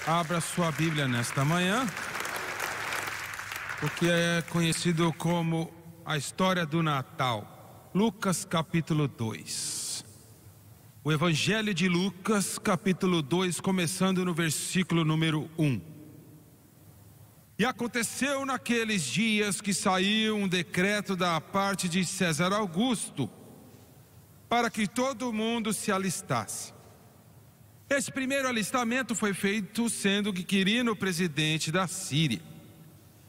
Abra sua Bíblia nesta manhã, o que é conhecido como a história do Natal. Lucas capítulo 2. O Evangelho de Lucas capítulo 2, começando no versículo número 1. E aconteceu naqueles dias que saiu um decreto da parte de César Augusto, para que todo mundo se alistasse. Esse primeiro alistamento foi feito sendo Quirino presidente da Síria.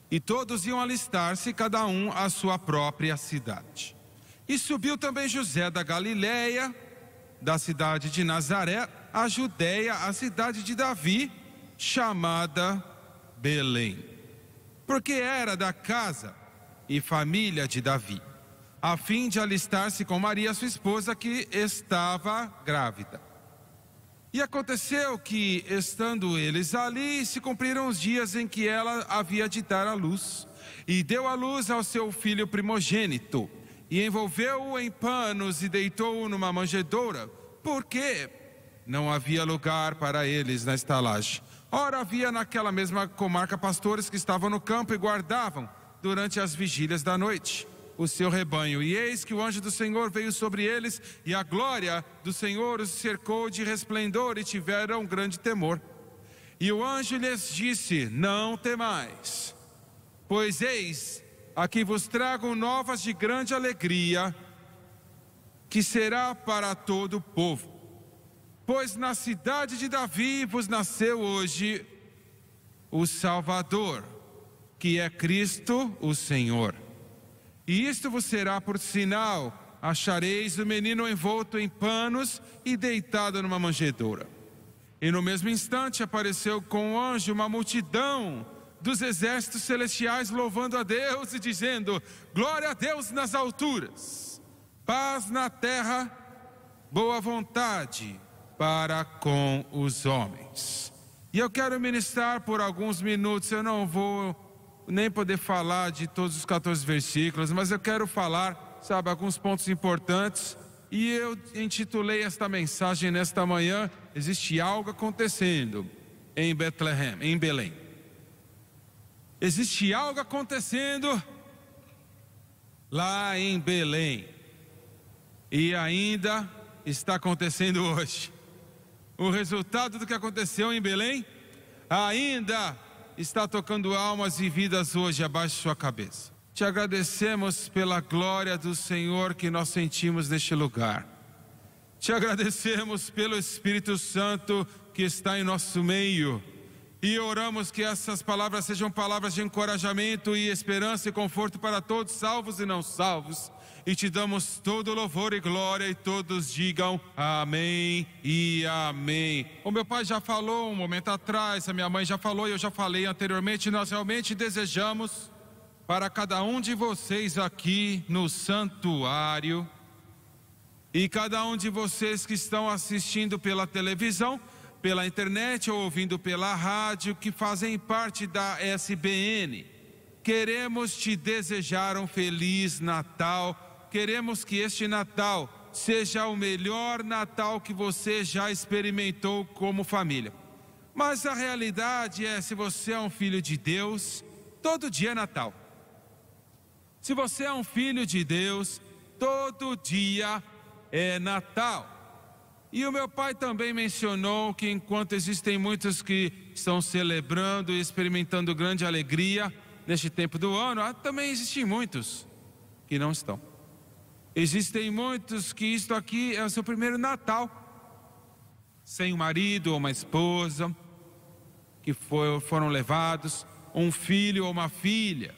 E todos iam alistar-se, cada um à sua própria cidade. E subiu também José da Galileia, da cidade de Nazaré, a Judeia, a cidade de Davi, chamada Belém, porque era da casa e família de Davi, a fim de alistar-se com Maria, sua esposa, que estava grávida. E aconteceu que, estando eles ali, se cumpriram os dias em que ela havia de dar à luz. E deu à luz ao seu filho primogênito, e envolveu-o em panos e deitou-o numa manjedoura, porque não havia lugar para eles na estalagem. Ora, havia naquela mesma comarca pastores que estavam no campo e guardavam, durante as vigílias da noite, o seu rebanho. E eis que o anjo do Senhor veio sobre eles, e a glória do Senhor os cercou de resplendor, e tiveram grande temor. E o anjo lhes disse: não temais, pois eis, aqui vos trago novas de grande alegria, que será para todo o povo. Pois na cidade de Davi vos nasceu hoje o Salvador, que é Cristo o Senhor. E isto vos será por sinal: achareis o menino envolto em panos e deitado numa manjedoura. E no mesmo instante apareceu com o anjo uma multidão dos exércitos celestiais, louvando a Deus e dizendo: glória a Deus nas alturas, paz na terra, boa vontade para com os homens. E eu quero ministrar por alguns minutos. Eu não vou nem poder falar de todos os 14 versículos, mas eu quero falar, alguns pontos importantes. E eu intitulei esta mensagem nesta manhã: existe algo acontecendo em Betlehem, em Belém. Existe algo acontecendo lá em Belém, e ainda está acontecendo hoje. O resultado do que aconteceu em Belém ainda está tocando almas e vidas hoje abaixo de sua cabeça. Te agradecemos pela glória do Senhor que nós sentimos neste lugar. Te agradecemos pelo Espírito Santo que está em nosso meio. E oramos que essas palavras sejam palavras de encorajamento e esperança e conforto para todos, salvos e não salvos. E te damos todo louvor e glória, e todos digam amém e amém. O meu pai já falou um momento atrás, a minha mãe já falou e eu já falei anteriormente. Nós realmente desejamos para cada um de vocês aqui no santuário, e cada um de vocês que estão assistindo pela televisão, pela internet ou ouvindo pela rádio, que fazem parte da SBN, queremos te desejar um Feliz Natal. Queremos que este Natal seja o melhor Natal que você já experimentou como família. Mas a realidade é, se você é um filho de Deus, todo dia é Natal. Se você é um filho de Deus, todo dia é Natal. E o meu pai também mencionou que enquanto existem muitos que estão celebrando e experimentando grande alegria neste tempo do ano, também existem muitos que não estão. Existem muitos que isto aqui é o seu primeiro Natal, sem um marido ou uma esposa, que foram levados, um filho ou uma filha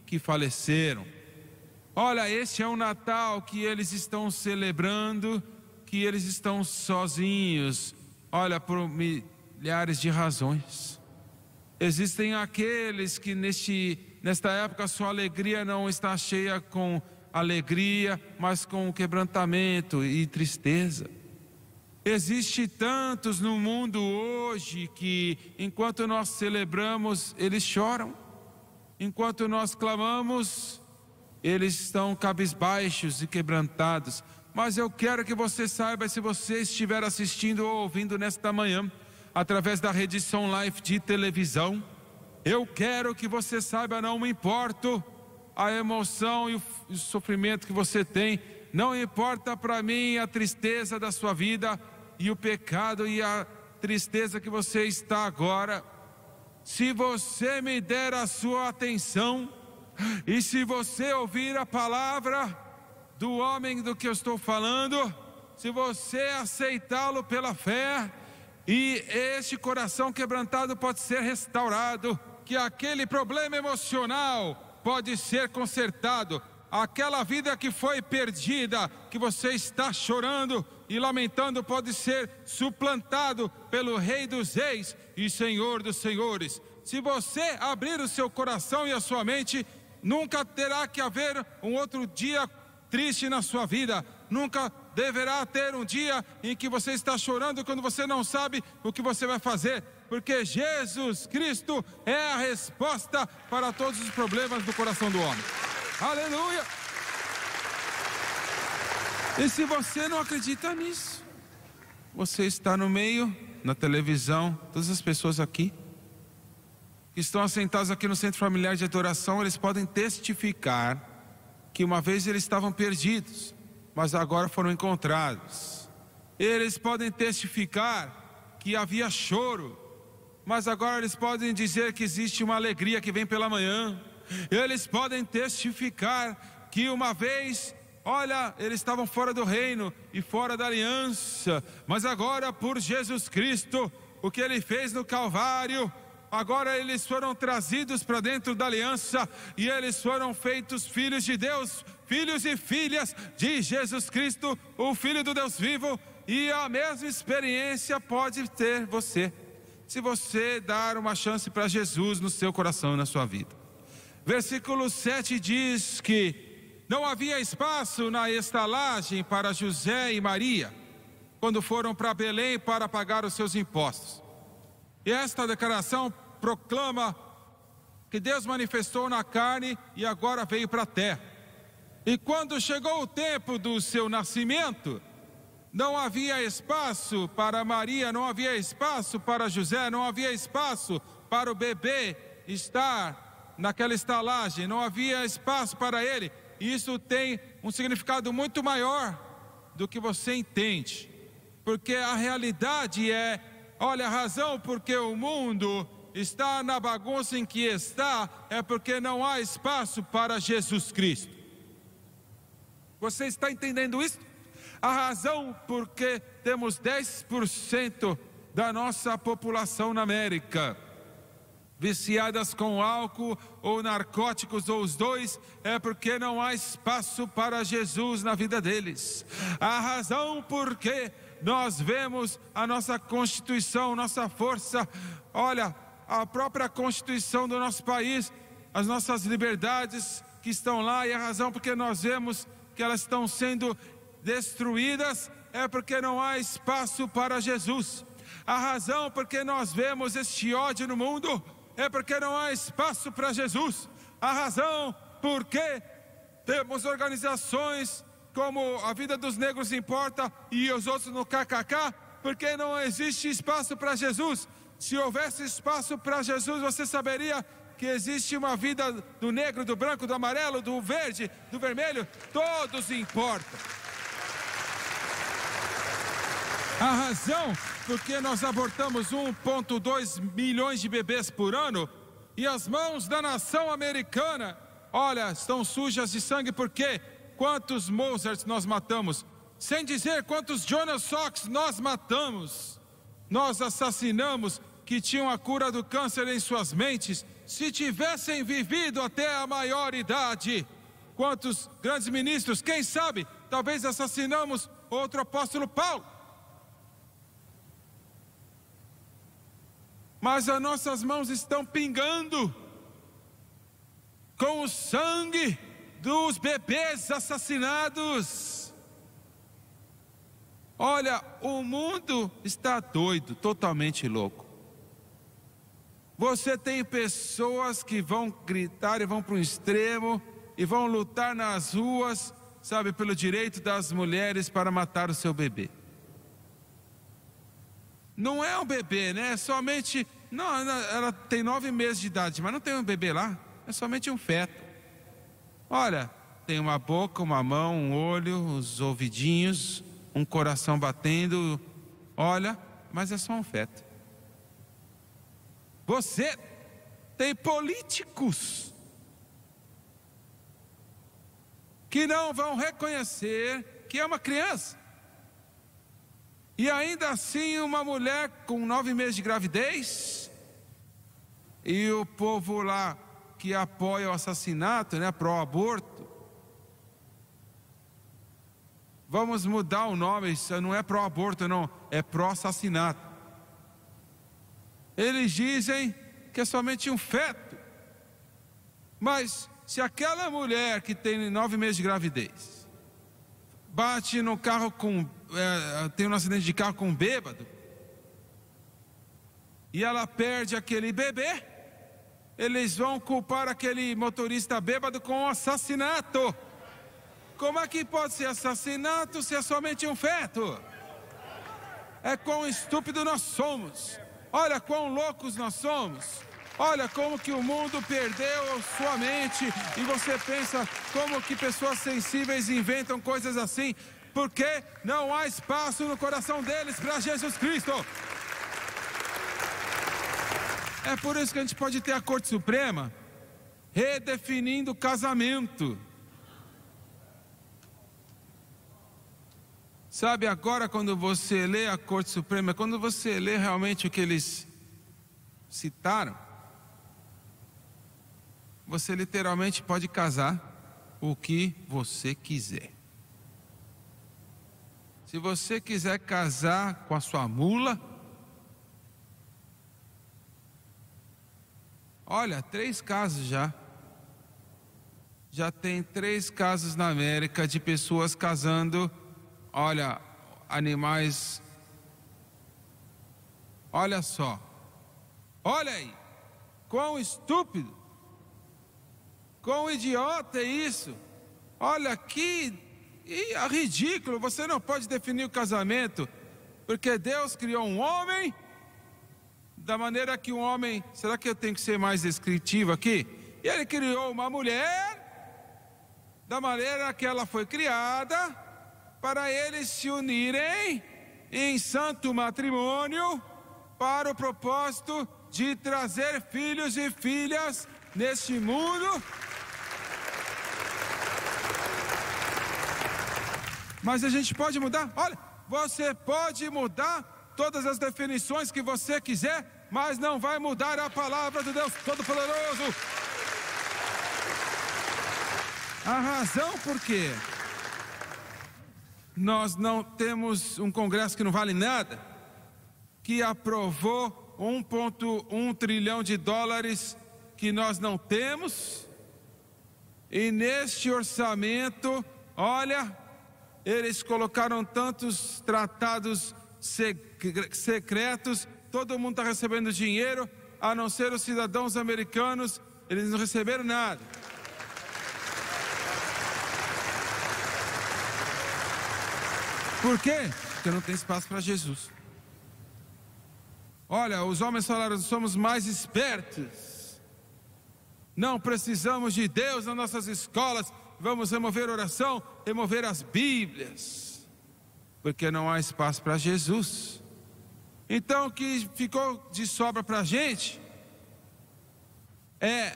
que faleceram. Olha, este é um Natal que eles estão celebrando, que eles estão sozinhos, olha, por milhares de razões. Existem aqueles que nesta época sua alegria não está cheia com alegria, mas com quebrantamento e tristeza. Existe tantos no mundo hoje que, enquanto nós celebramos, eles choram. Enquanto nós clamamos, eles estão cabisbaixos e quebrantados. Mas eu quero que você saiba, se você estiver assistindo ou ouvindo nesta manhã, através da rede Som Life de televisão. Eu quero que você saiba, não me importo a emoção e o sofrimento que você tem, não importa para mim a tristeza da sua vida e o pecado e a tristeza que você está agora. Se você me der a sua atenção e se você ouvir a palavra do homem do que eu estou falando, se você aceitá-lo pela fé, e este coração quebrantado pode ser restaurado, que aquele problema emocional pode ser consertado, aquela vida que foi perdida, que você está chorando e lamentando, pode ser suplantado pelo Rei dos Reis e Senhor dos Senhores. Se você abrir o seu coração e a sua mente, nunca terá que haver um outro dia triste na sua vida, nunca deverá ter um dia em que você está chorando quando você não sabe o que você vai fazer, porque Jesus Cristo é a resposta para todos os problemas do coração do homem. Aleluia! E se você não acredita nisso, você está no meio, na televisão, todas as pessoas aqui que estão assentadas aqui no Centro Familiar de Adoração, eles podem testificar que uma vez eles estavam perdidos, mas agora foram encontrados. Eles podem testificar que havia choro, mas agora eles podem dizer que existe uma alegria que vem pela manhã. Eles podem testificar que uma vez, olha, eles estavam fora do reino e fora da aliança, mas agora por Jesus Cristo, o que Ele fez no Calvário, agora eles foram trazidos para dentro da aliança e eles foram feitos filhos de Deus, filhos e filhas de Jesus Cristo, o Filho do Deus vivo. E a mesma experiência pode ter você, se você dar uma chance para Jesus no seu coração e na sua vida. Versículo 7 diz que não havia espaço na estalagem para José e Maria quando foram para Belém para pagar os seus impostos. E esta declaração proclama que Deus manifestou na carne e agora veio para a terra. E quando chegou o tempo do seu nascimento, não havia espaço para Maria, não havia espaço para José, não havia espaço para o bebê estar naquela estalagem, não havia espaço para ele. E isso tem um significado muito maior do que você entende, porque a realidade é, olha, a razão porque o mundo está na bagunça em que está é porque não há espaço para Jesus Cristo. Você está entendendo isso? A razão porque temos 10% da nossa população na América viciadas com álcool ou narcóticos ou os dois, é porque não há espaço para Jesus na vida deles. A razão porque nós vemos a nossa Constituição, nossa força, olha, a própria Constituição do nosso país, as nossas liberdades que estão lá, e a razão porque nós vemos que elas estão sendo destruídas é porque não há espaço para Jesus. A razão porque nós vemos este ódio no mundo é porque não há espaço para Jesus. A razão porque temos organizações como a Vida dos Negros Importa e os outros no KKK, porque não existe espaço para Jesus. Se houvesse espaço para Jesus, você saberia que existe uma vida do negro, do branco, do amarelo, do verde, do vermelho, todos importam. A razão porque nós abortamos 1,2 milhões de bebês por ano e as mãos da nação americana, olha, estão sujas de sangue, porque quantos Mozart nós matamos, sem dizer quantos Jonas Salks nós matamos, nós assassinamos, que tinham a cura do câncer em suas mentes, se tivessem vivido até a maioridade. Quantos grandes ministros, quem sabe, talvez assassinamos outro apóstolo Paulo. Mas as nossas mãos estão pingando com o sangue dos bebês assassinados. Olha, o mundo está doido, totalmente louco. Você tem pessoas que vão gritar e vão para o extremo e vão lutar nas ruas, sabe, pelo direito das mulheres para matar o seu bebê. Não é um bebê, né? É somente... Não, ela tem 9 meses de idade, mas não tem um bebê lá. É somente um feto. Olha, tem uma boca, uma mão, um olho, os ouvidinhos, um coração batendo. Olha, mas é só um feto. Você tem políticos que não vão reconhecer que é uma criança. E ainda assim uma mulher com 9 meses de gravidez, e o povo lá que apoia o assassinato, né, pró-aborto. Vamos mudar o nome, isso não é pró-aborto não, é pró-assassinato. Eles dizem que é somente um feto. Mas se aquela mulher que tem 9 meses de gravidez bate no carro tem um acidente de carro com um bêbado, e ela perde aquele bebê, eles vão culpar aquele motorista bêbado com assassinato. Como é que pode ser assassinato se é somente um feto? É quão estúpido nós somos. Olha quão loucos nós somos. Olha como que o mundo perdeu sua mente. E você pensa como que pessoas sensíveis inventam coisas assim. Porque não há espaço no coração deles para Jesus Cristo. É por isso que a gente pode ter a Corte Suprema redefinindo o casamento. Sabe, agora quando você lê a Corte Suprema, quando você lê realmente o que eles citaram, você literalmente pode casar o que você quiser. Se você quiser casar com a sua mula, olha, 3 casos já. Já tem 3 casos na América de pessoas casando, olha, animais. Olha só. Olha aí. Quão estúpido. Quão idiota é isso. Olha que ridículo. Você não pode definir o casamento, porque Deus criou um homem da maneira que um homem... Será que eu tenho que ser mais descritivo aqui? E ele criou uma mulher da maneira que ela foi criada, para eles se unirem em santo matrimônio, para o propósito de trazer filhos e filhas neste mundo. Mas a gente pode mudar? Olha, você pode mudar todas as definições que você quiser, mas não vai mudar a palavra do Deus Todo-Poderoso. A razão por quê? Nós não temos um Congresso que não vale nada, que aprovou 1,1 trilhão de dólares que nós não temos, e neste orçamento, olha, eles colocaram tantos tratados secretos, todo mundo está recebendo dinheiro, a não ser os cidadãos americanos, eles não receberam nada. Por quê? Porque não tem espaço para Jesus. Olha, os homens falaram, somos mais espertos. Não precisamos de Deus nas nossas escolas. Vamos remover oração, remover as Bíblias. Porque não há espaço para Jesus. Então o que ficou de sobra para a gente é: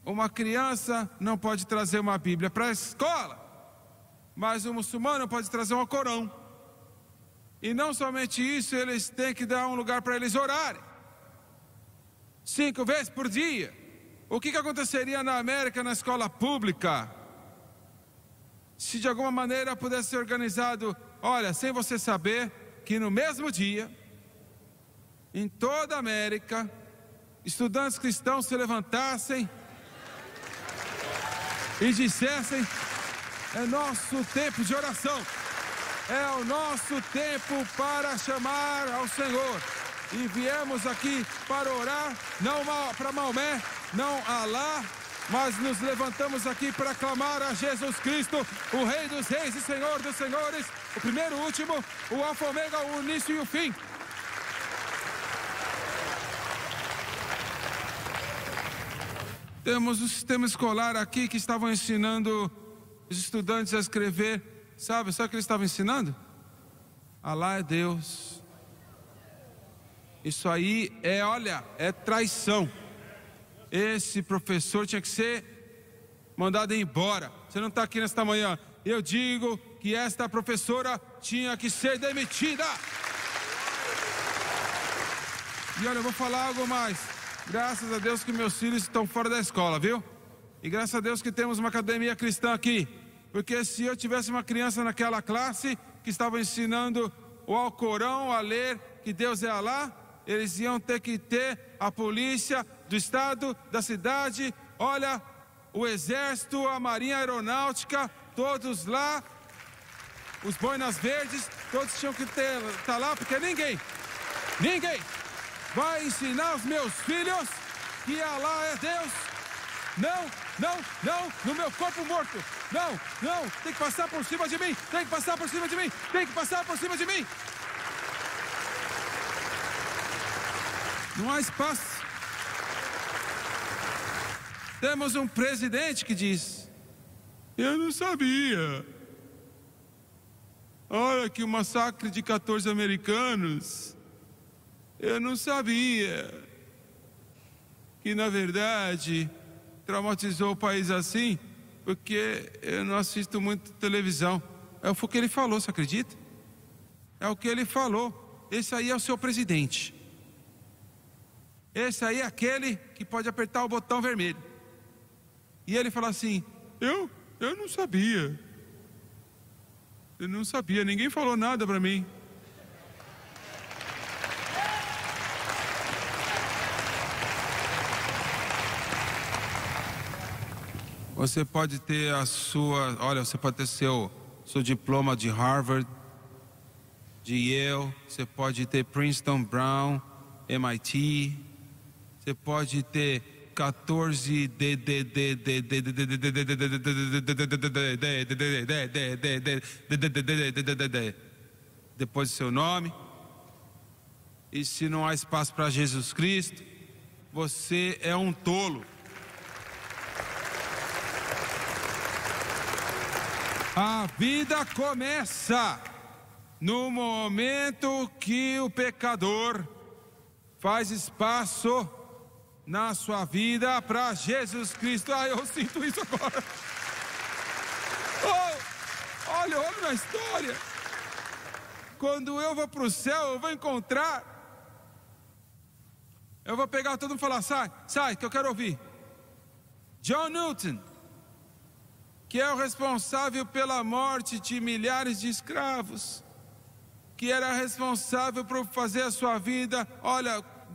uma criança não pode trazer uma Bíblia para a escola, mas o muçulmano pode trazer um Corão. E não somente isso, eles têm que dar um lugar para eles orarem 5 vezes por dia. O que aconteceria na América, na escola pública, se de alguma maneira pudesse ser organizado, olha, sem você saber, que no mesmo dia, em toda a América, estudantes cristãos se levantassem e dissessem: é nosso tempo de oração, é o nosso tempo para chamar ao Senhor, e viemos aqui para orar, não para Maomé, não a Alá, mas nos levantamos aqui para clamar a Jesus Cristo, o Rei dos Reis e Senhor dos Senhores, o primeiro, o último, o Alfa, o Ômega, o início e o fim. Temos um sistema escolar aqui que estavam ensinando os estudantes a escrever. Sabe o que eles estavam ensinando? Alá é Deus. Isso aí é traição. Esse professor tinha que ser mandado embora. Você não está aqui nesta manhã. Eu digo que esta professora tinha que ser demitida. E olha, eu vou falar algo mais. Graças a Deus que meus filhos estão fora da escola, viu? E graças a Deus que temos uma academia cristã aqui. Porque se eu tivesse uma criança naquela classe que estava ensinando o Alcorão a ler que Deus é Alá, eles iam ter que ter a polícia do estado, da cidade, olha, o exército, a marinha aeronáutica, todos lá, os boinas verdes, todos tinham que estar lá, porque ninguém vai ensinar os meus filhos que Alá é Deus. Não, no meu corpo morto. Não, tem que passar por cima de mim. Tem que passar por cima de mim. Não há espaço. Temos um presidente que diz: eu não sabia. Olha que o massacre de 14 americanos. Eu não sabia que, na verdade, traumatizou o país assim, porque eu não assisto muito televisão. É o que ele falou, você acredita? É o que ele falou. Esse aí é o seu presidente. Esse aí é aquele que pode apertar o botão vermelho. E ele fala assim: eu não sabia. Eu não sabia, ninguém falou nada para mim. Você pode ter você pode ter seu diploma de Harvard, de Yale, você pode ter Princeton, Brown, MIT, você pode ter 14 depois do seu nome. E se não há espaço para Jesus Cristo, você é um tolo. A vida começa no momento que o pecador faz espaço na sua vida para Jesus Cristo. Eu sinto isso agora. Olha na história. Quando eu vou para o céu, eu vou encontrar. Eu vou pegar todo mundo e falar: sai, que eu quero ouvir. John Newton, que é o responsável pela morte de milhares de escravos, que era responsável por fazer a sua vida,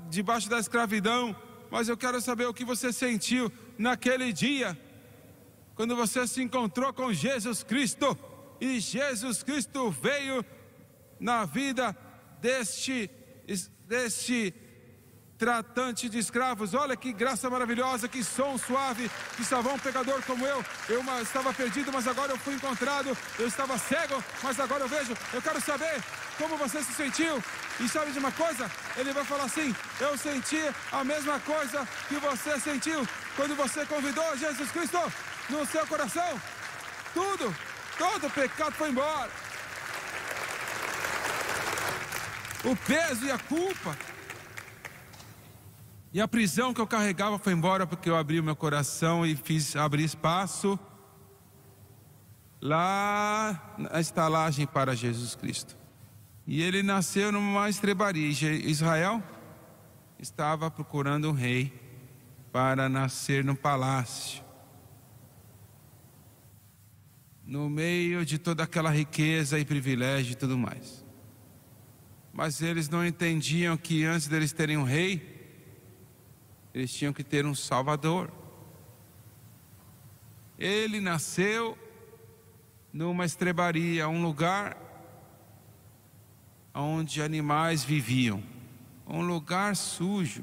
debaixo da escravidão. Mas eu quero saber o que você sentiu naquele dia, quando você se encontrou com Jesus Cristo, e Jesus Cristo veio na vida deste tratante de escravos. Olha que graça maravilhosa, que som suave, que salvou um pecador como eu. Eu estava perdido, mas agora eu fui encontrado. Eu estava cego, mas agora eu vejo. Eu quero saber como você se sentiu. E sabe de uma coisa? Ele vai falar assim: eu senti a mesma coisa que você sentiu quando você convidou Jesus Cristo no seu coração. Todo o pecado foi embora. O peso e a culpa e a prisão que eu carregava foi embora, porque eu abri o meu coração e abri espaço lá na estalagem para Jesus Cristo. E ele nasceu numa estrebaria. Israel estava procurando um rei para nascer no palácio, no meio de toda aquela riqueza e privilégio e tudo mais. Mas eles não entendiam que antes deles terem um rei, eles tinham que ter um Salvador. Ele nasceu numa estrebaria, um lugar onde animais viviam, um lugar sujo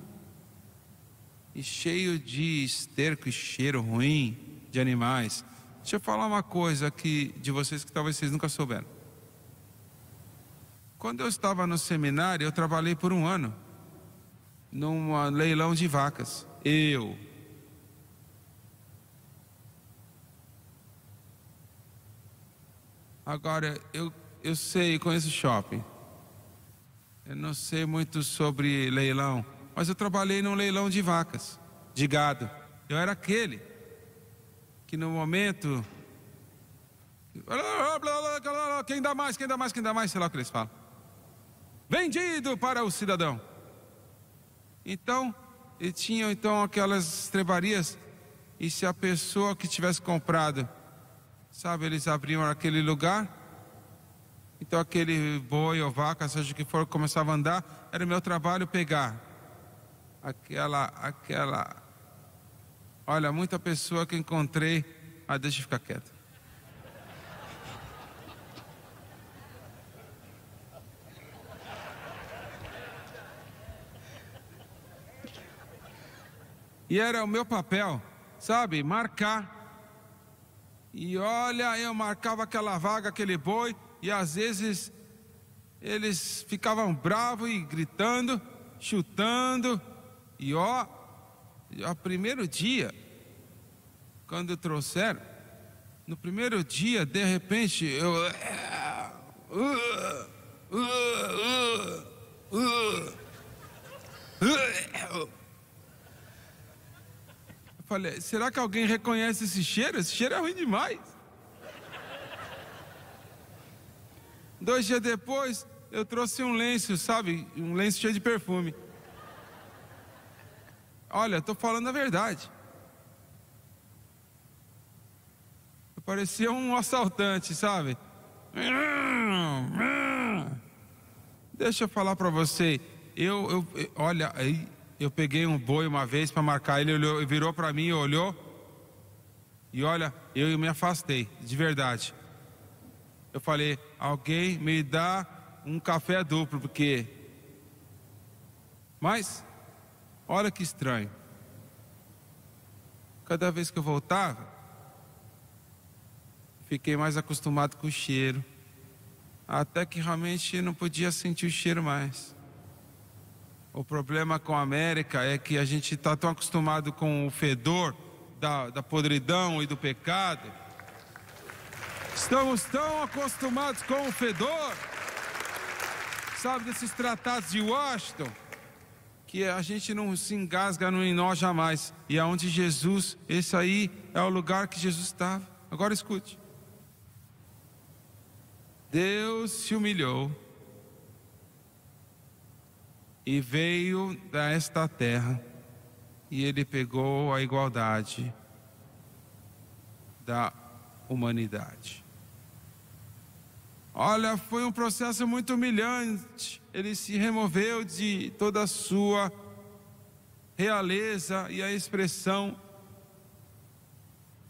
e cheio de esterco e cheiro ruim de animais. Deixa eu falar uma coisa aqui de vocês que talvez vocês nunca souberam. Quando eu estava no seminário, eu trabalhei por 1 ano num leilão de vacas. Agora, eu sei, conheço shopping. Eu não sei muito sobre leilão, mas eu trabalhei num leilão de vacas, de gado. Eu era aquele que no momento... Quem dá mais, quem dá mais, quem dá mais, sei lá o que eles falam. Vendido para o cidadão. Então, e tinham então aquelas estrebarias, e se a pessoa que tivesse comprado, sabe, eles abriam aquele lugar, então aquele boi ou vaca, seja o que for, começava a andar, era meu trabalho pegar aquela, olha, muita pessoa que encontrei, deixa eu ficar quieto. E era o meu papel, sabe, marcar. E olha, eu marcava aquela vaga, aquele boi, e às vezes eles ficavam bravos e gritando, chutando. E ó, primeiro dia, quando trouxeram, no primeiro dia, de repente, eu falei, será que alguém reconhece esse cheiro? Esse cheiro é ruim demais. 2 dias depois, eu trouxe um lenço, sabe? Um lenço cheio de perfume. Olha, eu tô falando a verdade. Eu parecia um assaltante, sabe? Deixa eu falar pra você. Olha, eu peguei um boi uma vez para marcar, ele olhou, virou para mim e olhou. E olha, eu me afastei, de verdade. Eu falei, alguém me dá um café duplo, porque... Mas, olha que estranho. Cada vez que eu voltava, fiquei mais acostumado com o cheiro. Até que realmente não podia sentir o cheiro mais. O problema com a América é que a gente está tão acostumado com o fedor da podridão e do pecado. Estamos tão acostumados com o fedor, sabe, desses tratados de Washington, que a gente não se engasga, não enoja mais. E aonde Jesus, esse aí é o lugar que Jesus estava. Agora escute. Deus se humilhou e veio a esta terra, e ele pegou a igualdade da humanidade. Olha, foi um processo muito humilhante. Ele se removeu de toda a sua realeza e a expressão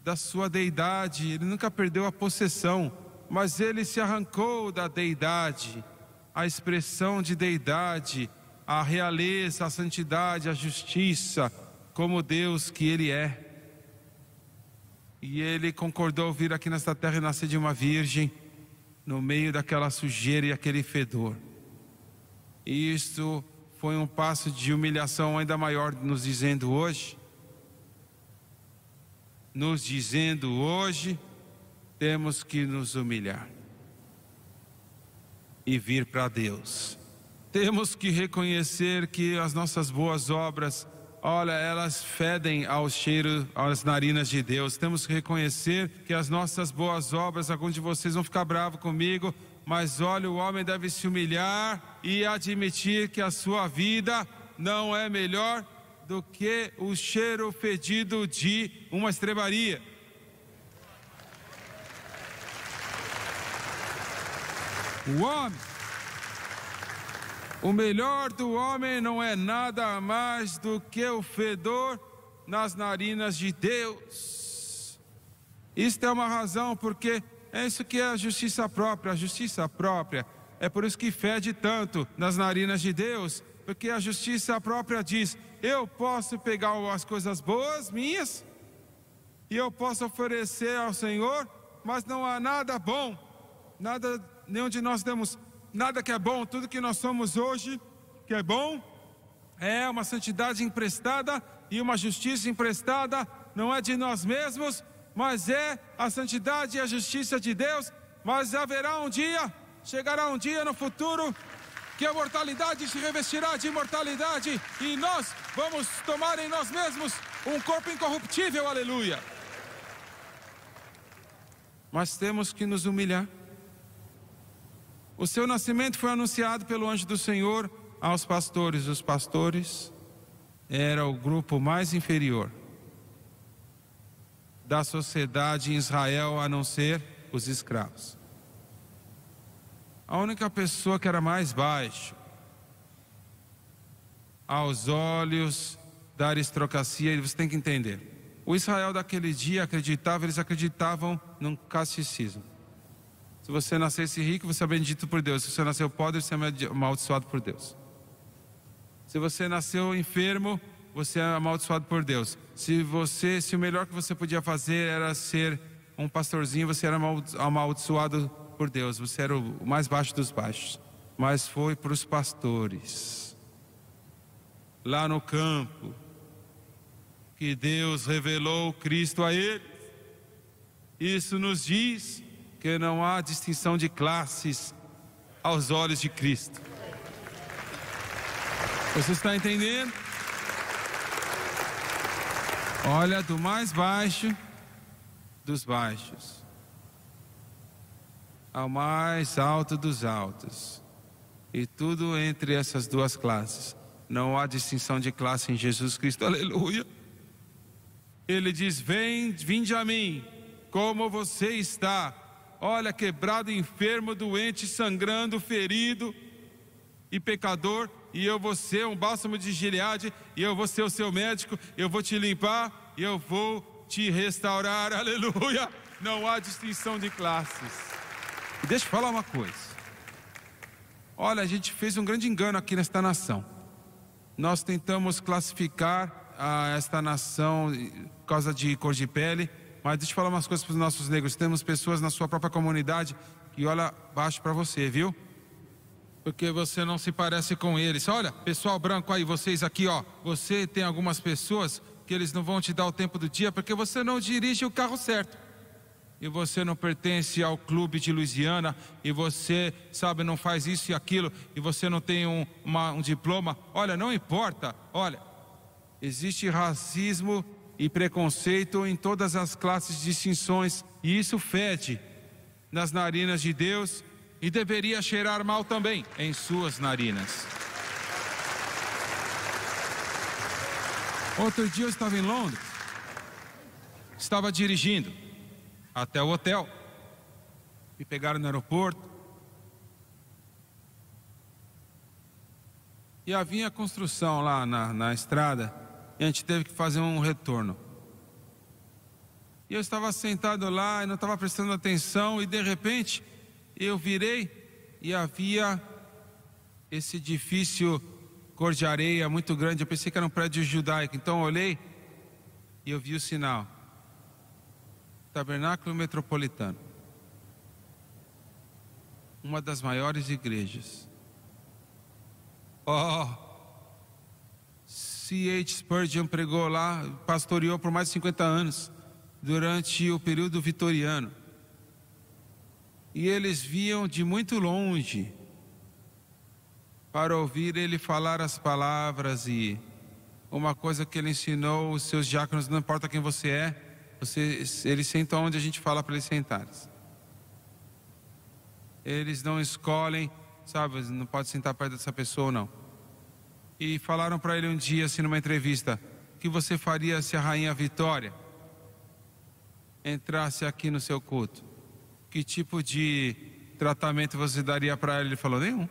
da sua deidade. Ele nunca perdeu a possessão, mas ele se arrancou da deidade, a expressão de deidade, a realeza, a santidade, a justiça, como Deus que Ele é. E Ele concordou vir aqui nesta terra e nascer de uma virgem, no meio daquela sujeira e aquele fedor. E isto foi um passo de humilhação ainda maior, nos dizendo hoje, temos que nos humilhar e vir para Deus. Temos que reconhecer que as nossas boas obras, olha, elas fedem ao cheiro, às narinas de Deus. Temos que reconhecer que as nossas boas obras, alguns de vocês vão ficar bravos comigo, mas olha, o homem deve se humilhar e admitir que a sua vida não é melhor do que o cheiro fedido de uma estrebaria. O melhor do homem não é nada mais do que o fedor nas narinas de Deus. Isto é uma razão, porque é isso que é a justiça própria. A justiça própria é por isso que fede tanto nas narinas de Deus, porque a justiça própria diz: eu posso pegar as coisas boas minhas e eu posso oferecer ao Senhor, mas não há nada bom, nenhum de nós temos nada que é bom. Tudo que nós somos hoje que é bom é uma santidade emprestada e uma justiça emprestada, não é de nós mesmos, mas é a santidade e a justiça de Deus mas haverá um dia, chegará um dia no futuro, que a mortalidade se revestirá de imortalidade e nós vamos tomar em nós mesmos um corpo incorruptível, aleluia. Mas temos que nos humilhar. O seu nascimento foi anunciado pelo anjo do Senhor aos pastores. Os pastores eram o grupo mais inferior da sociedade em Israel, a não ser os escravos. A única pessoa que era mais baixo aos olhos da aristocracia, e você tem que entender, o Israel daquele dia eles acreditavam num casticismo. Se você nascesse rico, você é bendito por Deus. Se você nasceu pobre, você é amaldiçoado por Deus. Se você nasceu enfermo, você é amaldiçoado por Deus. Se o melhor que você podia fazer era ser um pastorzinho, você era amaldiçoado por Deus. Você era o mais baixo dos baixos. Mas foi para os pastores, lá no campo, que Deus revelou Cristo a eles. Isso nos diz que não há distinção de classes aos olhos de Cristo. Você está entendendo? Olha, do mais baixo dos baixos ao mais alto dos altos, e tudo entre essas duas classes. Não há distinção de classe em Jesus Cristo, aleluia. Ele diz: vinde a mim, como você está. Olha, quebrado, enfermo, doente, sangrando, ferido e pecador, e eu vou ser um bálsamo de Gileade, e eu vou ser o seu médico, eu vou te limpar, e eu vou te restaurar, aleluia. Não há distinção de classes. E deixa eu falar uma coisa. Olha, a gente fez um grande engano aqui nesta nação. Nós tentamos classificar esta nação por causa de cor de pele, mas deixa eu falar umas coisas para os nossos negros. Temos pessoas na sua própria comunidade que olha baixo para você, viu? Porque você não se parece com eles. Olha, pessoal branco aí, vocês aqui, ó. Você tem algumas pessoas que eles não vão te dar o tempo do dia porque você não dirige o carro certo. E você não pertence ao clube de Louisiana, e você, sabe, não faz isso e aquilo, e você não tem um diploma. Olha, não importa. Olha, existe racismo e preconceito em todas as classes de distinções, e isso fede nas narinas de Deus, e deveria cheirar mal também em suas narinas. Outro dia eu estava em Londres, estava dirigindo até o hotel, me pegaram no aeroporto, e havia construção lá na estrada, e a gente teve que fazer um retorno. E eu estava sentado lá e não estava prestando atenção, e de repente eu virei e havia esse edifício cor de areia muito grande. Eu pensei que era um prédio judaico, então eu olhei e eu vi o sinal: Tabernáculo Metropolitano, uma das maiores igrejas. C.H. Spurgeon pregou lá, pastoreou por mais de 50 anos, durante o período vitoriano. E eles vinham de muito longe para ouvir ele falar as palavras. E uma coisa que ele ensinou os seus diáconos: não importa quem você é, eles sentam onde a gente fala para eles sentarem. Eles não escolhem, sabe, não pode sentar perto dessa pessoa ou não. E falaram para ele um dia, assim, numa entrevista: o que você faria se a rainha Vitória entrasse aqui no seu culto? Que tipo de tratamento você daria para ela? Ele falou: nenhum.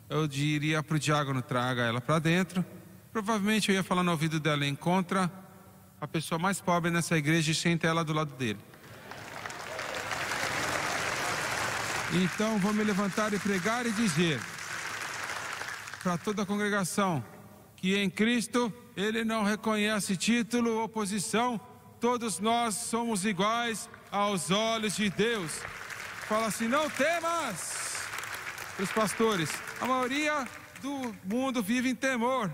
Eu diria para o diácono: traga ela para dentro. Provavelmente eu ia falar no ouvido dela: encontra a pessoa mais pobre nessa igreja e senta ela do lado dele. Então vou me levantar e pregar e dizer para toda a congregação que em Cristo Ele não reconhece título ou posição. Todos nós somos iguais aos olhos de Deus. Fala assim: não temas. Os pastores: a maioria do mundo vive em temor,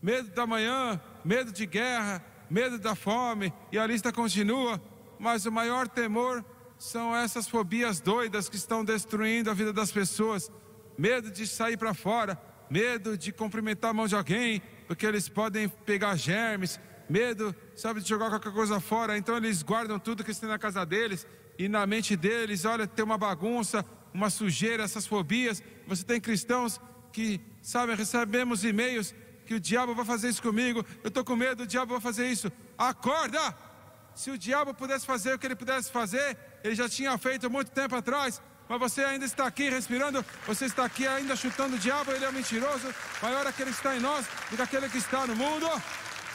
medo da manhã, medo de guerra, medo da fome, e a lista continua. Mas o maior temor são essas fobias doidas que estão destruindo a vida das pessoas. Medo de sair para fora, medo de cumprimentar a mão de alguém, porque eles podem pegar germes, medo, sabe, de jogar qualquer coisa fora. Então eles guardam tudo que está na casa deles, e na mente deles, olha, tem uma bagunça, uma sujeira, essas fobias. Você tem cristãos que, sabe, recebemos e-mails que o diabo vai fazer isso comigo, eu estou com medo, o diabo vai fazer isso. Acorda! Se o diabo pudesse fazer o que ele pudesse fazer, ele já tinha feito muito tempo atrás. Mas você ainda está aqui respirando, você está aqui ainda chutando o diabo. Ele é mentiroso, maior aquele que está em nós do que aquele que está no mundo.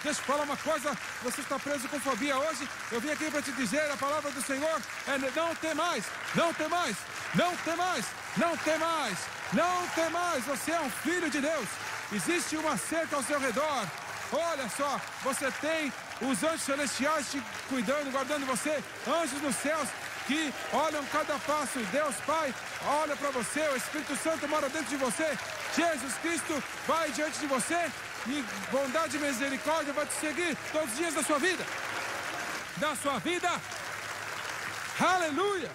Deixa eu falar uma coisa, você está preso com fobia hoje. Eu vim aqui para te dizer, a palavra do Senhor é: não tem mais, não tem mais, não tem mais, não tem mais, não tem mais. Você é um filho de Deus. Existe uma cerca ao seu redor. Olha só, você tem os anjos celestiais te cuidando, guardando você, anjos nos céus que olham cada passo. Deus Pai olha para você, o Espírito Santo mora dentro de você, Jesus Cristo vai diante de você, e bondade e misericórdia vai te seguir todos os dias da sua vida. Aleluia!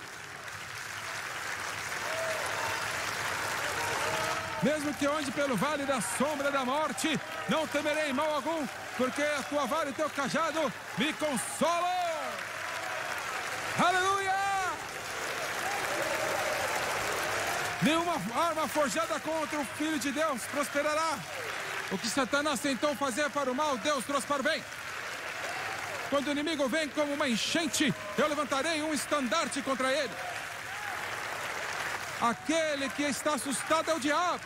Mesmo que eu ande pelo vale da sombra da morte, não temerei mal algum, porque a tua vara e o teu cajado me consolam. Aleluia! Nenhuma arma forjada contra o Filho de Deus prosperará. O que Satanás tentou fazer para o mal, Deus trouxe para o bem. Quando o inimigo vem como uma enchente, eu levantarei um estandarte contra ele. Aquele que está assustado é o diabo.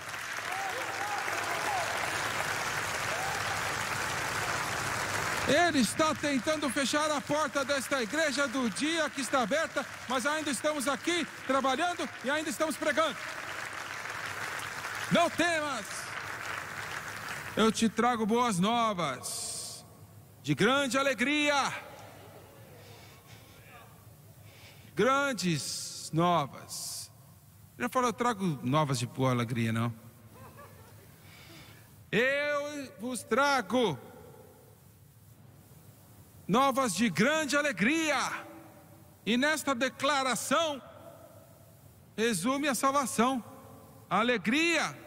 Ele está tentando fechar a porta desta igreja do dia que está aberta, mas ainda estamos aqui trabalhando e ainda estamos pregando. Não temas. Eu te trago boas novas, de grande alegria. Grandes novas. Eu falo, eu trago novas de boa alegria, não. Eu vos trago novas de grande alegria. E nesta declaração resume a salvação. Alegria.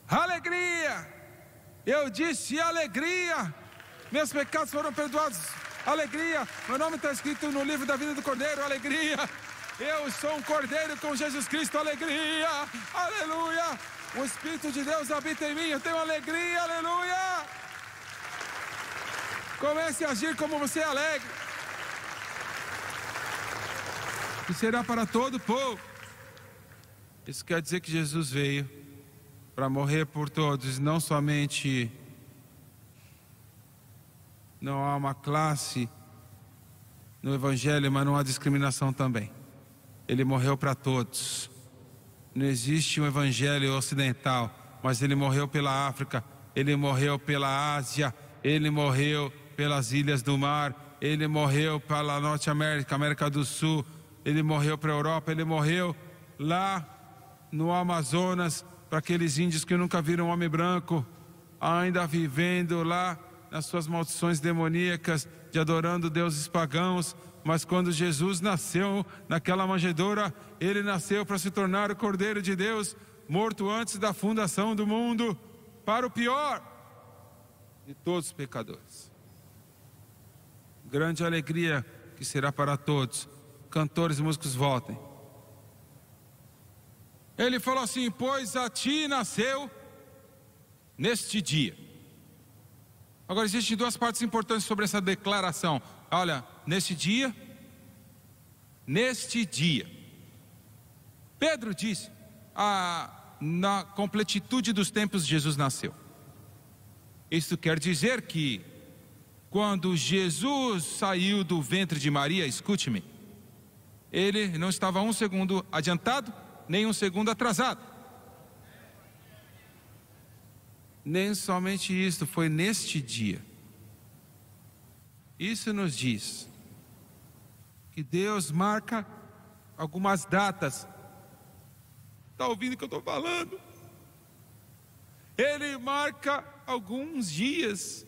Alegria. Eu disse alegria. Meus pecados foram perdoados. Alegria. Meu nome está escrito no livro da vida do Cordeiro. Alegria. Eu sou um cordeiro com Jesus Cristo, alegria, aleluia. O Espírito de Deus habita em mim, eu tenho alegria, aleluia. Comece a agir como você é alegre. E será para todo o povo. Isso quer dizer que Jesus veio para morrer por todos, não somente. Não há uma classe no Evangelho, mas não há discriminação também. Ele morreu para todos. Não existe um evangelho ocidental, mas ele morreu pela África, ele morreu pela Ásia, ele morreu pelas ilhas do mar, ele morreu pela Norte América, América do Sul, ele morreu para a Europa, ele morreu lá no Amazonas, para aqueles índios que nunca viram um homem branco, ainda vivendo lá nas suas maldições demoníacas, de adorando deuses pagãos. Mas quando Jesus nasceu naquela manjedoura, ele nasceu para se tornar o Cordeiro de Deus, morto antes da fundação do mundo, para o pior de todos os pecadores. Grande alegria que será para todos. Cantores e músicos, voltem. Ele falou assim: pois a ti nasceu neste dia. Agora existem duas partes importantes sobre essa declaração. Olha, neste dia. Pedro disse, na completitude dos tempos Jesus nasceu. Isso quer dizer que quando Jesus saiu do ventre de Maria, escute-me, ele não estava um segundo adiantado, nem um segundo atrasado. Nem somente isso, foi neste dia. Isso nos diz que Deus marca algumas datas. Está ouvindo o que eu estou falando? Ele marca alguns dias.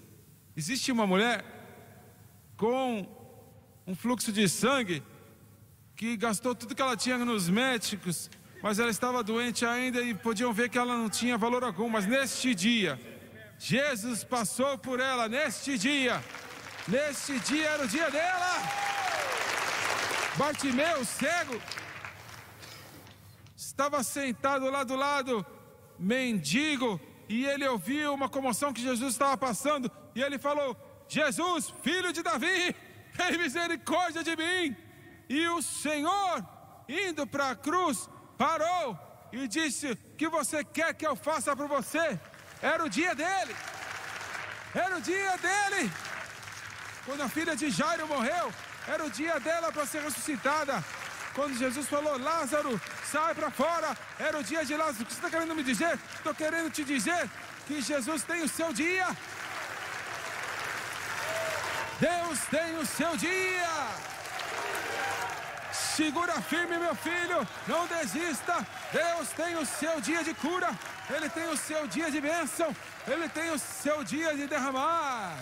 Existe uma mulher com um fluxo de sangue que gastou tudo que ela tinha nos médicos, mas ela estava doente ainda e podiam ver que ela não tinha valor algum. Mas neste dia, Jesus passou por ela. Neste dia era o dia dela. Bartimeu, cego, estava sentado lá do lado, mendigo, e ele ouviu uma comoção que Jesus estava passando, e ele falou: Jesus, filho de Davi, tem misericórdia de mim. E o Senhor, indo para a cruz, parou e disse: o que você quer que eu faça por você? Era o dia dele. Era o dia dele. Quando a filha de Jairo morreu, era o dia dela para ser ressuscitada. Quando Jesus falou: Lázaro, sai para fora, era o dia de Lázaro. O que você está querendo me dizer? Estou querendo te dizer que Jesus tem o seu dia. Deus tem o seu dia. Segura firme, meu filho, não desista. Deus tem o seu dia de cura. Ele tem o seu dia de bênção. Ele tem o seu dia de derramar.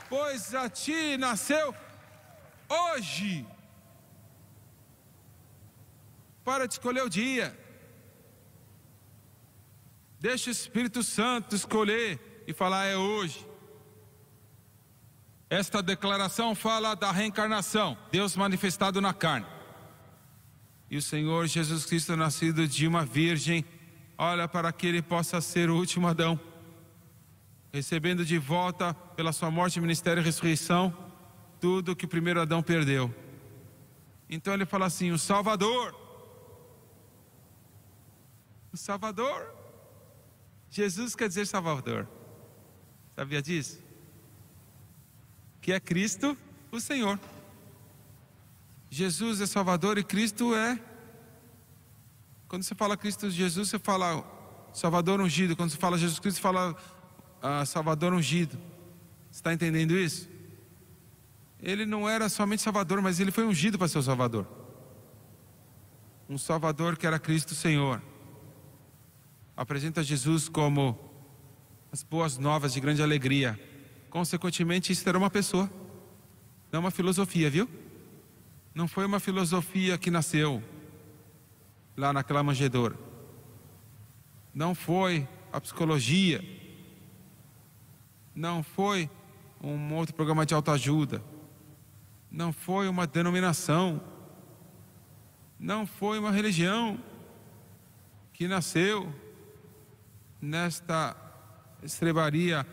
Pois a ti nasceu hoje. Para de escolher o dia. Deixa o Espírito Santo escolher e falar: é hoje. Esta declaração fala da reencarnação, Deus manifestado na carne. E o Senhor Jesus Cristo, nascido de uma virgem, olha para que ele possa ser o último Adão, recebendo de volta pela sua morte, ministério e ressurreição tudo que o primeiro Adão perdeu. Então ele fala assim: o Salvador. O Salvador. Jesus quer dizer Salvador. Sabia disso? Que é Cristo, o Senhor. Jesus é Salvador e Cristo é... Quando você fala Cristo Jesus, você fala Salvador ungido. Quando você fala Jesus Cristo, você fala Salvador ungido. Você está entendendo isso? Ele não era somente Salvador, mas ele foi ungido para ser o Salvador. Um Salvador que era Cristo, o Senhor. Apresenta Jesus como as boas novas de grande alegria. Consequentemente, isso era uma pessoa, não uma filosofia, viu? Não foi uma filosofia que nasceu lá naquela manjedoura. Não foi a psicologia. Não foi um outro programa de autoajuda. Não foi uma denominação. Não foi uma religião que nasceu nesta estrebaria.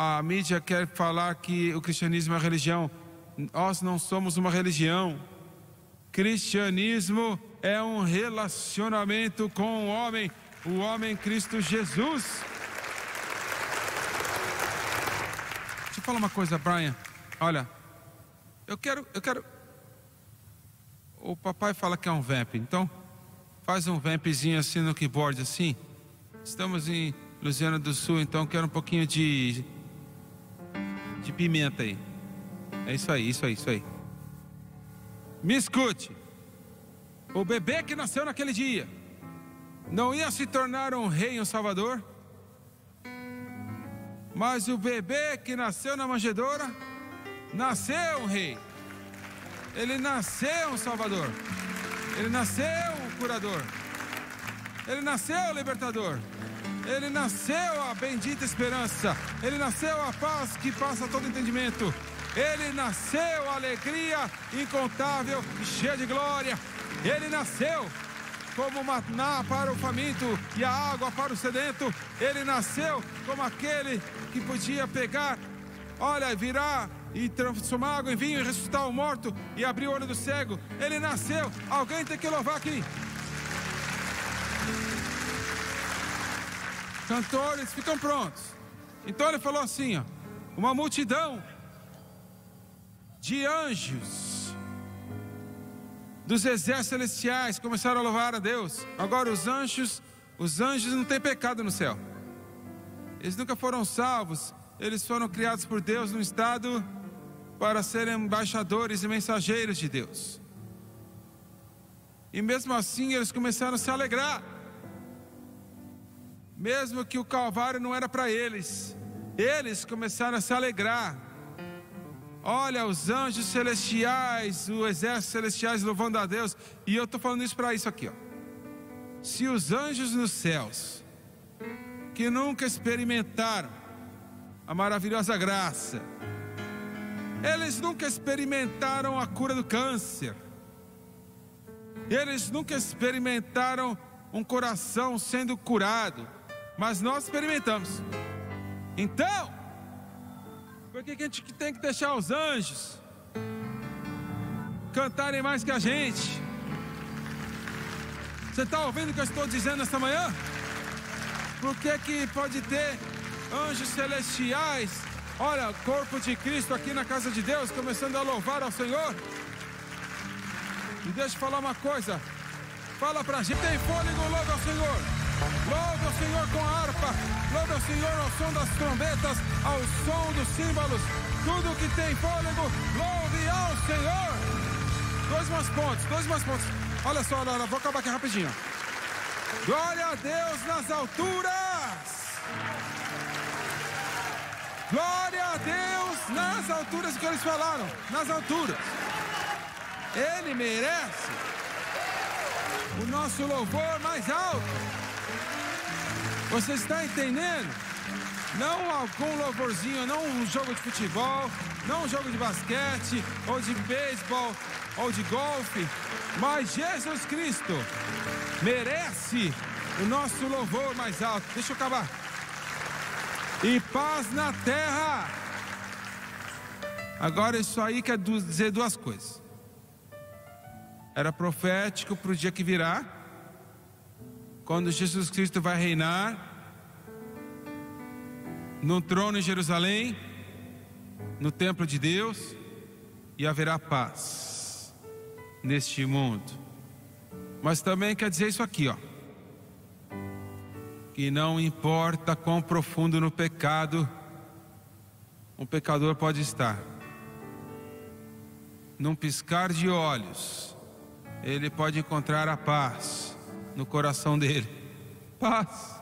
A mídia quer falar que o cristianismo é religião. Nós não somos uma religião. Cristianismo é um relacionamento com o homem Cristo Jesus. Deixa eu falar uma coisa, Brian. Olha, eu quero... O papai fala que é um vamp, então faz um vampzinho assim no keyboard, assim. Estamos em Lusiana do Sul, então quero um pouquinho de pimenta aí. É isso aí. Me escute. O bebê que nasceu naquele dia não ia se tornar um rei e um salvador, mas o bebê que nasceu na manjedoura nasceu um rei. Ele nasceu um salvador. Ele nasceu um curador. Ele nasceu o libertador. Ele nasceu a bendita esperança. Ele nasceu a paz que passa todo entendimento. Ele nasceu a alegria incontável e cheia de glória. Ele nasceu como maná para o faminto e a água para o sedento. Ele nasceu como aquele que podia pegar, virar e transformar água em vinho e ressuscitar o morto e abrir o olho do cego. Ele nasceu. Alguém tem que louvar aqui. Cantores ficam prontos. Então ele falou assim, uma multidão de anjos dos exércitos celestiais começaram a louvar a Deus. Agora os anjos não têm pecado no céu. Eles nunca foram salvos. Eles foram criados por Deus num estado para serem embaixadores e mensageiros de Deus. E mesmo assim eles começaram a se alegrar. Mesmo que o Calvário não era para eles, eles começaram a se alegrar. Olha, os anjos celestiais, o exército celestiais louvando a Deus. E eu estou falando isso para isso aqui, ó. Se os anjos nos céus, que nunca experimentaram a maravilhosa graça, eles nunca experimentaram a cura do câncer, eles nunca experimentaram um coração sendo curado, mas nós experimentamos. Então, por que a gente tem que deixar os anjos cantarem mais que a gente? Você está ouvindo o que eu estou dizendo nesta manhã? Por que pode ter anjos celestiais? Olha, corpo de Cristo aqui na casa de Deus, começando a louvar ao Senhor. E deixa eu falar uma coisa. Fala pra gente, tem fôlego, louva ao Senhor. Louve ao Senhor com a harpa. Louve ao Senhor ao som das trombetas, ao som dos símbolos. Tudo que tem fôlego, louve ao Senhor. Dois mais pontos. Olha só, vou acabar aqui rapidinho. Glória a Deus nas alturas. Glória a Deus nas alturas, o que eles falaram, nas alturas. Ele merece o nosso louvor mais alto. Você está entendendo? Não algum louvorzinho, não um jogo de futebol, não um jogo de basquete, ou de beisebol, ou de golfe, mas Jesus Cristo merece o nosso louvor mais alto. Deixa eu acabar. E paz na terra. Agora isso aí quer dizer duas coisas. Era profético para o dia que virá, quando Jesus Cristo vai reinar no trono em Jerusalém, no templo de Deus, e haverá paz neste mundo. Mas também quer dizer isso aqui, ó, que não importa quão profundo no pecado um pecador pode estar, num piscar de olhos ele pode encontrar a paz no coração dele. Paz.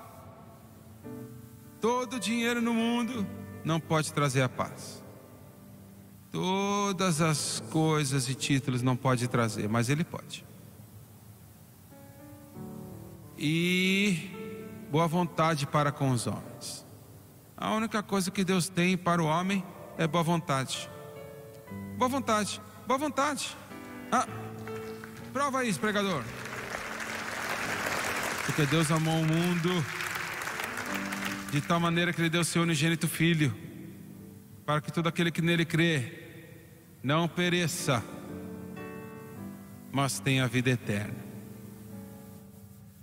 Todo dinheiro no mundo não pode trazer a paz. Todas as coisas e títulos não pode trazer, mas ele pode. E boa vontade para com os homens. A única coisa que Deus tem para o homem é boa vontade. Boa vontade, boa vontade. Prova isso, pregador. Porque Deus amou o mundo de tal maneira que Ele deu seu unigênito Filho, para que todo aquele que nele crê não pereça, mas tenha a vida eterna.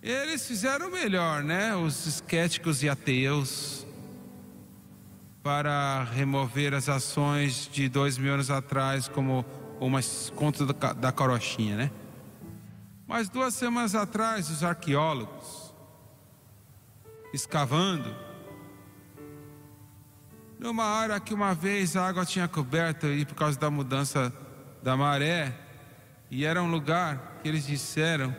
Eles fizeram o melhor, né? Os escéticos e ateus, para remover as ações de 2000 anos atrás, como umas contas da carochinha, né? Mas 2 semanas atrás, os arqueólogos, escavando, numa área que uma vez a água tinha coberto aí por causa da mudança da maré, e era um lugar que eles disseram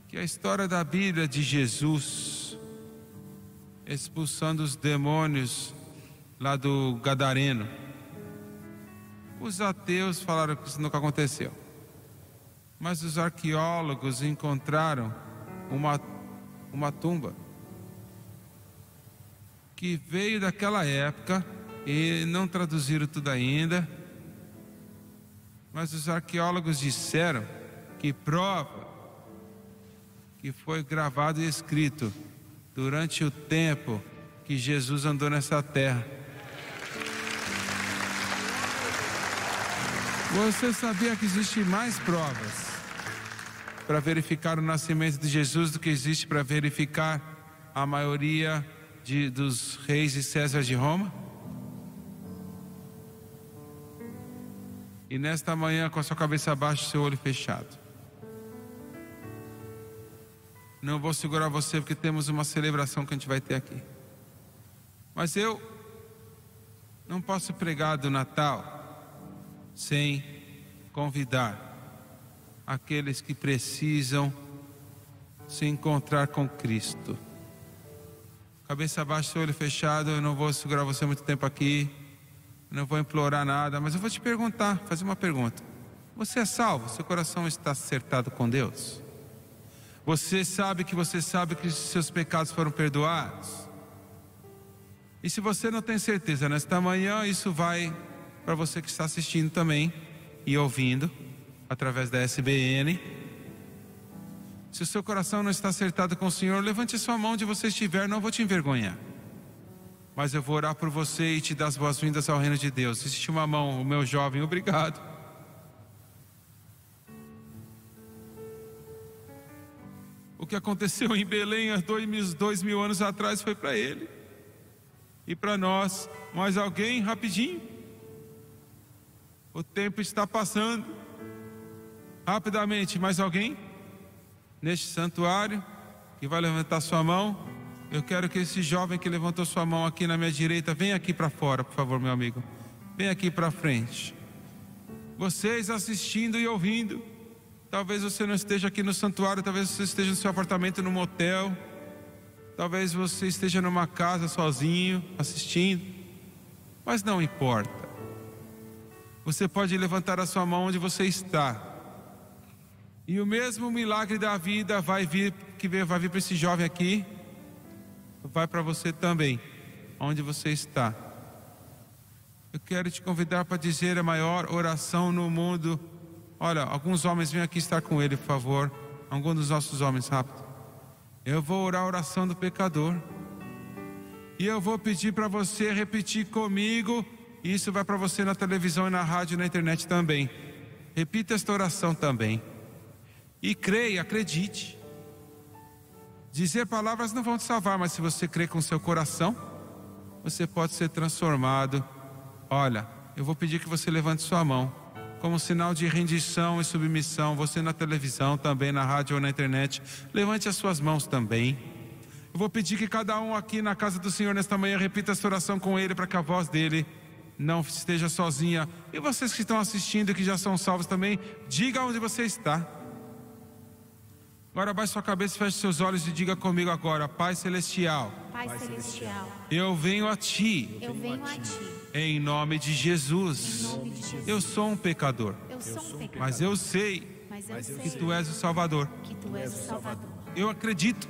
que a história da Bíblia de Jesus expulsando os demônios lá do Gadareno. Os ateus falaram que isso nunca aconteceu, mas os arqueólogos encontraram uma tumba que veio daquela época, e não traduziram tudo ainda, mas os arqueólogos disseram que prova que foi gravado e escrito durante o tempo que Jesus andou nessa terra. Você sabia que existe mais provas para verificar o nascimento de Jesus do que existe para verificar a maioria dos reis e César de Roma? E nesta manhã, com a sua cabeça baixa e seu olho fechado, não vou segurar você porque temos uma celebração que a gente vai ter aqui, mas eu não posso pregar do Natal sem convidar aqueles que precisam se encontrar com Cristo. Cabeça baixa, seu olho fechado. Eu não vou segurar você muito tempo aqui, não vou implorar nada, mas eu vou te perguntar, fazer uma pergunta. Você é salvo? Seu coração está acertado com Deus? Você sabe que seus pecados foram perdoados? E se você não tem certeza, nesta manhã isso vai para você que está assistindo também e ouvindo através da SBN. Se o seu coração não está acertado com o Senhor, levante a sua mão onde você estiver, não vou te envergonhar. Mas eu vou orar por você e te dar as boas-vindas ao reino de Deus. Existe uma mão, o meu jovem, obrigado. O que aconteceu em Belém há 2000 anos atrás foi para ele e para nós. Mais alguém, rapidinho? O tempo está passando. Rapidamente, mais alguém? Neste santuário, que vai levantar sua mão. Eu quero que esse jovem que levantou sua mão aqui na minha direita, venha aqui para fora, por favor, meu amigo. Venha aqui para frente. Vocês assistindo e ouvindo. Talvez você não esteja aqui no santuário, talvez você esteja no seu apartamento, num motel. Talvez você esteja numa casa sozinho, assistindo. Mas não importa. Você pode levantar a sua mão onde você está. E o mesmo milagre da vida vai vir para esse jovem aqui, vai para você também, onde você está. Eu quero te convidar para dizer a maior oração no mundo. Olha, alguns homens venham aqui estar com ele, por favor. Alguns dos nossos homens, rápido. Eu vou orar a oração do pecador. E eu vou pedir para você repetir comigo. E isso vai para você na televisão e na rádio e na internet também. Repita esta oração também. E creia, acredite. Dizer palavras não vão te salvar, mas se você crer com seu coração, você pode ser transformado. Olha, eu vou pedir que você levante sua mão, como sinal de rendição e submissão. Você na televisão também, na rádio ou na internet, levante as suas mãos também. Eu vou pedir que cada um aqui na casa do Senhor nesta manhã repita essa oração com ele, para que a voz dele não esteja sozinha. E vocês que estão assistindo e que já são salvos também, diga onde você está. Agora baixe sua cabeça, feche seus olhos e diga comigo agora: Pai Celestial, eu venho a Ti, em nome de Jesus. Eu sou um pecador, mas eu sei que Tu és o Salvador. Eu acredito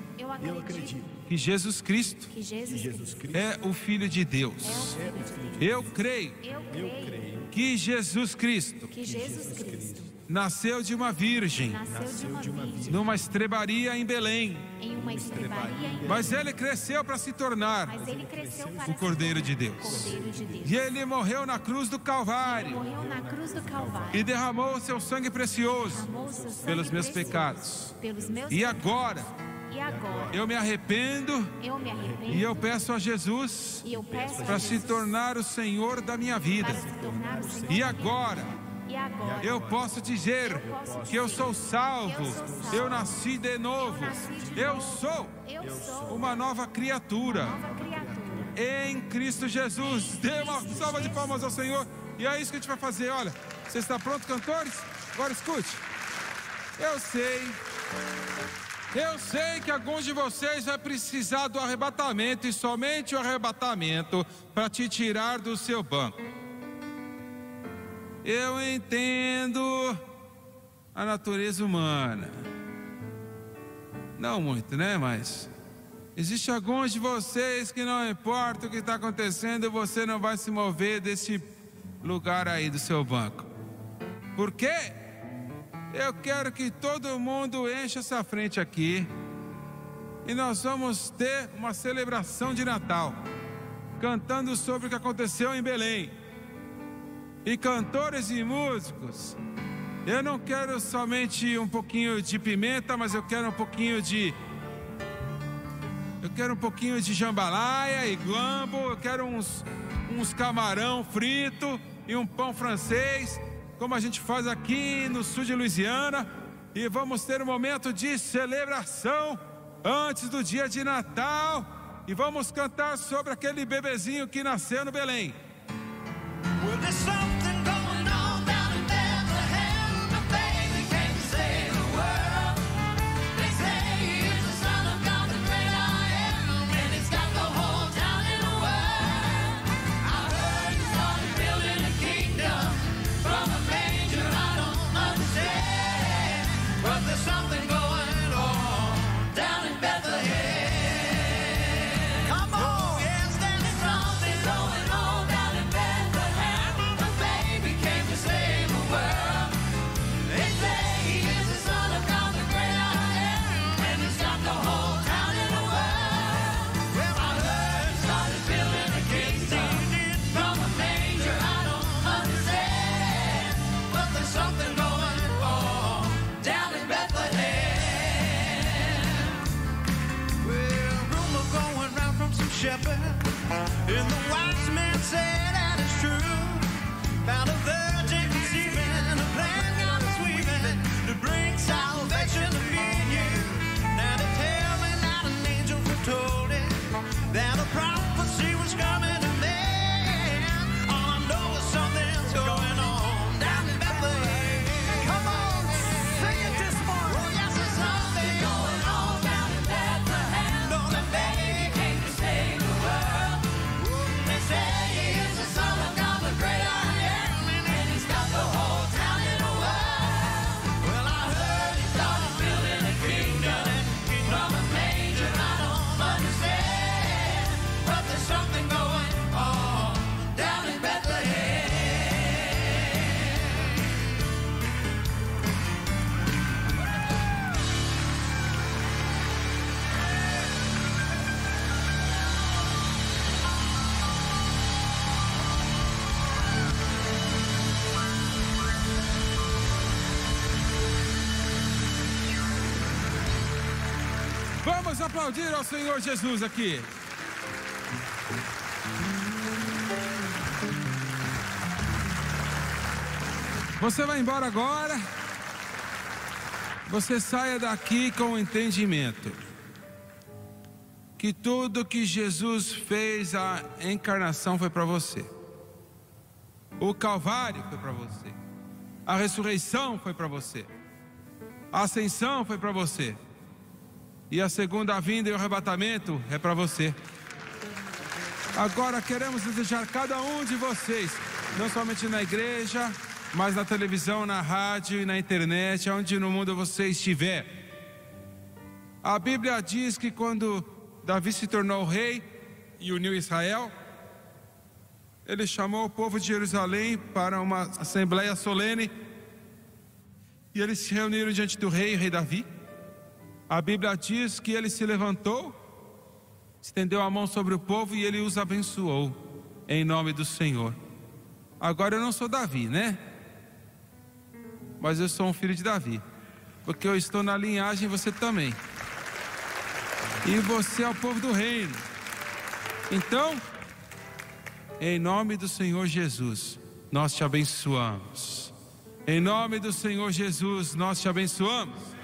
que Jesus Cristo é o Filho de Deus. Eu creio que Jesus Cristo nasceu de uma virgem, numa estrebaria em Belém. Mas ele cresceu para se tornar o Cordeiro de Deus. E ele morreu na cruz do Calvário e derramou o seu sangue precioso pelos meus pecados. E agora eu me arrependo e eu peço a Jesus para se tornar o Senhor da minha vida. E agora eu posso dizer que eu sou salvo, eu nasci de novo, eu sou uma nova criatura em Cristo Jesus. Dê uma salva de palmas ao Senhor. E é isso que a gente vai fazer. Olha, você está pronto, cantores? Agora escute. Eu sei que alguns de vocês vai precisar do arrebatamento, e somente o arrebatamento para te tirar do seu banco. Eu entendo a natureza humana. Não muito, né? Mas existe alguns de vocês que não importa o que está acontecendo, você não vai se mover desse lugar aí do seu banco. Por quê? Eu quero que todo mundo encha essa frente aqui e nós vamos ter uma celebração de Natal, cantando sobre o que aconteceu em Belém. E cantores e músicos, eu não quero somente um pouquinho de pimenta, mas eu quero um pouquinho de jambalaya e guambo. Eu quero uns camarão frito e um pão francês, como a gente faz aqui no sul de Louisiana. E vamos ter um momento de celebração antes do dia de Natal. E vamos cantar sobre aquele bebezinho que nasceu no Belém. Well, there's something going on down in Bethlehem. The baby came to save the world. They say he is the Son of God, the great I am, and he's got the whole town in a whirl. I heard he started building shepherd, and the wise man said that it's true. Found a virgin conceiving, a plan God is weaving to bring salvation to me and you. Now they tell me that an angel foretold it, that a prophecy was coming to me. All I know is something's going on down in Bethlehem. Come on, sing it this morning. Oh yes, there's something going on down in Bethlehem. Lord, that baby came to save the world. They say he is the Son of God, the great I am, and he's got the whole town in a whirl. Well, I heard he started building a kingdom from a manger. I don't understand, but there's something going on down in Bethlehem. Vamos aplaudir ao Senhor Jesus aqui. Você vai embora agora. Você saia daqui com o entendimento que tudo que Jesus fez, a encarnação foi para você. O Calvário foi para você. A ressurreição foi para você. A ascensão foi para você. E a segunda vinda e o arrebatamento é para você. Agora queremos desejar cada um de vocês, não somente na igreja, mas na televisão, na rádio e na internet, onde no mundo você estiver. A Bíblia diz que quando Davi se tornou rei e uniu Israel, ele chamou o povo de Jerusalém para uma assembleia solene, e eles se reuniram diante do rei, o rei Davi. A Bíblia diz que ele se levantou, estendeu a mão sobre o povo e ele os abençoou em nome do Senhor. Agora eu não sou Davi, né? Mas eu sou um filho de Davi, porque eu estou na linhagem, você também. E você é o povo do reino. Então, em nome do Senhor Jesus, nós te abençoamos. Em nome do Senhor Jesus, nós te abençoamos.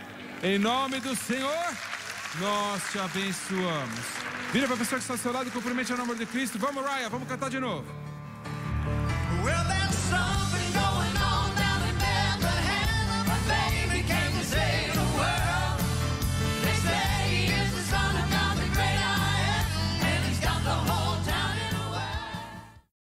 Em nome do Senhor, nós te abençoamos. Vira para a pessoa que está ao seu lado e cumprimente o nome de Cristo. Vamos, Raya, vamos cantar de novo.